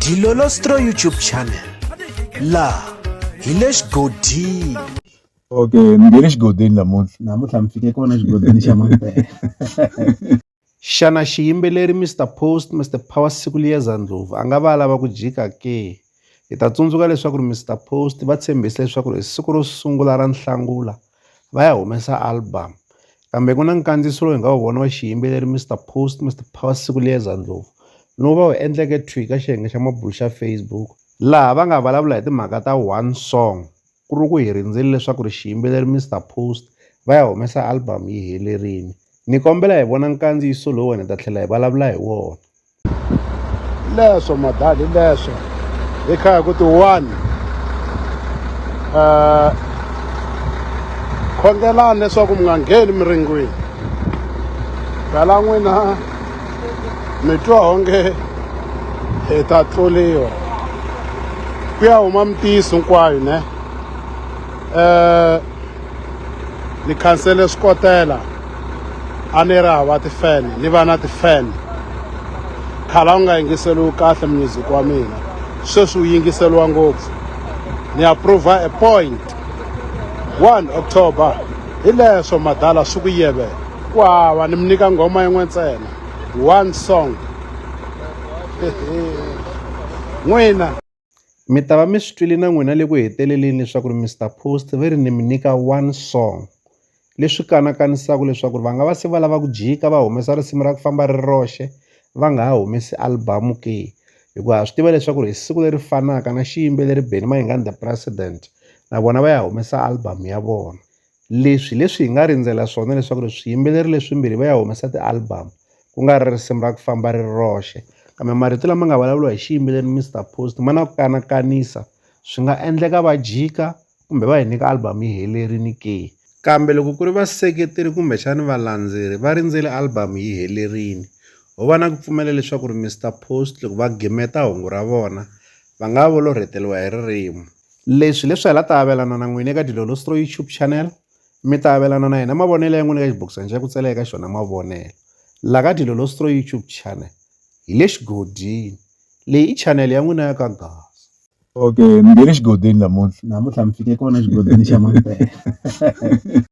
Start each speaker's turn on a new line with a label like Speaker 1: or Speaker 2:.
Speaker 1: Dilolostro YouTube channel la hi le xigodini.
Speaker 2: Okay, ni nge le xigodini namuntlha mi fike kona xigodini xa Mampela.
Speaker 1: Xana xiyimbeleri Mr Post Mr Power siku liya Zandlovu a nga va lava ku jika ke? Hi ta tsundzuka leswaku Mr Post va tshembise leswaku hi siku ro sungula ra Nhlangula va ya humesa album, kambe ku na nkandziyiso lowu hi nga wu vona wa xiyimbeleri Mr Post Mr Power siku liya Zandlovu lowu va wu endleke tweet ka xiyenge xa mabulu xa Facebook, laha va nga vulavula hi timhaka ta one song ku ri ku hi rindzele leswaku xiyimbeleri Mr Post va ya humesa album yi helerile. Ni kombela hi vona nkandziyiso lowu wena ta tlhela hi vulavula hi wona.
Speaker 3: Leswo madali leswo hi khaya ku ti-one khongelani leswaku mi nga ngheni miringwini, phela n'wina mi twa onge hi ta tluriwa ku ya huma mitiyiso hinkwayo ne. Ni khansele swikotela a ni ri hava tifene ni va na tifene, khala u nga yingiseliwi kahle music wa mina, sweswi wu yingiseliwa ngopfu. Ni approve a point 1 October hi leswo madala swi ku yeve ku hava, ni mi nyika nghoma yin'we ntsena, one song n'wina
Speaker 1: Mi ta va mi swi twile na n'wina le ku heteleleni leswaku Mr Post ve ri ni mi nyika one song, leswi kanakanisaka leswaku va nga va se va lava ku jika va humesa risimu ra ku famba ri roxe va nga ha humesi album ke, hikuva ha swi tiva leswaku hi siku leri fanaka na xiyimbeleri Benny Mayengani the President na vona va ya humesa album ya vona. Leswi hi nga rindzela swona leswaku swiyimbeleri leswimbirhi va ya humesa ti-album ku nga ri risimu ra ku famba ri roxe, kambe marito lama nga vulavuriwa hi xiyimbeleri Mr Post ma na ku kanakanisa, swi nga endleka va jika kumbe va hi nyika album yi helerile ke. Kambe loko ku ri vaseketeri kumbexani valandzeri va rindzele album yi helerile, ho va na ku pfumela leswaku Mr Post loko va gimeta hungu ra vona va nga volorheteliwa hi ririmi. Leswi hi la ta avelana na n'wina eka Dilolostro YouTube channel, mi ta avelana na hina mavonelo ya n'wina eka xibokisana xa ku tsala eka xona mavonelo. La ka Dilolostro YouTube channel hi le xigodini, leyi i channel ya n'wina ya ka Gasa.
Speaker 2: Okay, ni nge le xigodini namuntlha mi fike kona xigodini xa Mampela.